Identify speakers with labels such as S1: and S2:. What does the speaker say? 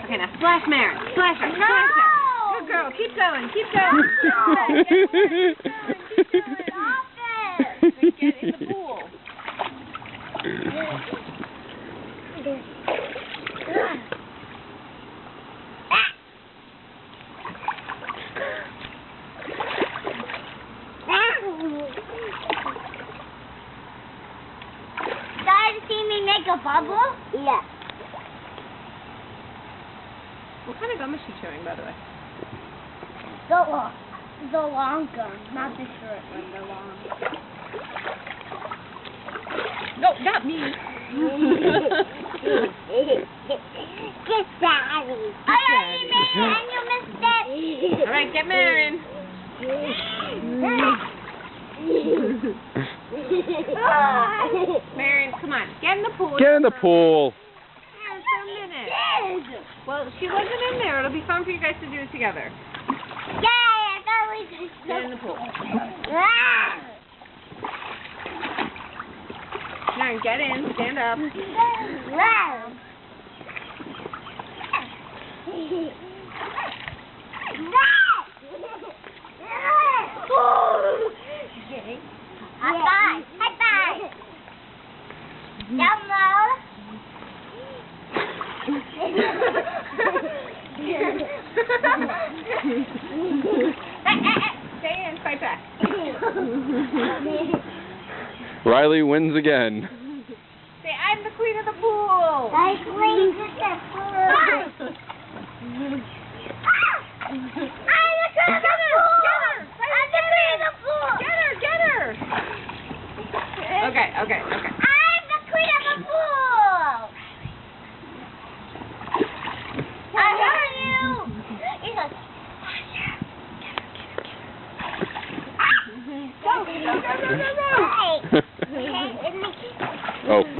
S1: Okay, now splash Maren. Splash her.
S2: No!
S1: Splash her. Good girl. Keep going. Keep going.
S2: Stop it!
S1: Get in the pool.
S2: Guys, see me make a bubble? Yeah.
S1: What kind of gum is she chewing, by the way?
S2: The long gum, not the short one, the long.
S1: No, not me.
S2: Get Daddy. I already made it and you missed it.
S1: All right, get Maren. Maren, come on. Get in the pool.
S3: Get in the pool.
S1: Yeah, for a minute. Well, she wasn't in there. It'll be fun for you guys to do it together.
S2: Yeah, I thought we could.
S1: Get in the pool. Maren, get in. Stand up.
S2: High five! High five! Down low.
S1: Stay in. Fight back.
S3: Riley wins again.
S1: Say, I'm the queen of the pool.
S2: I cleaned the pool. I'm the queen of the pool. I'm the queen of the pool.
S1: Get her. Okay.
S2: I'm the queen of the pool. I love you. He's like, go.
S3: Oh.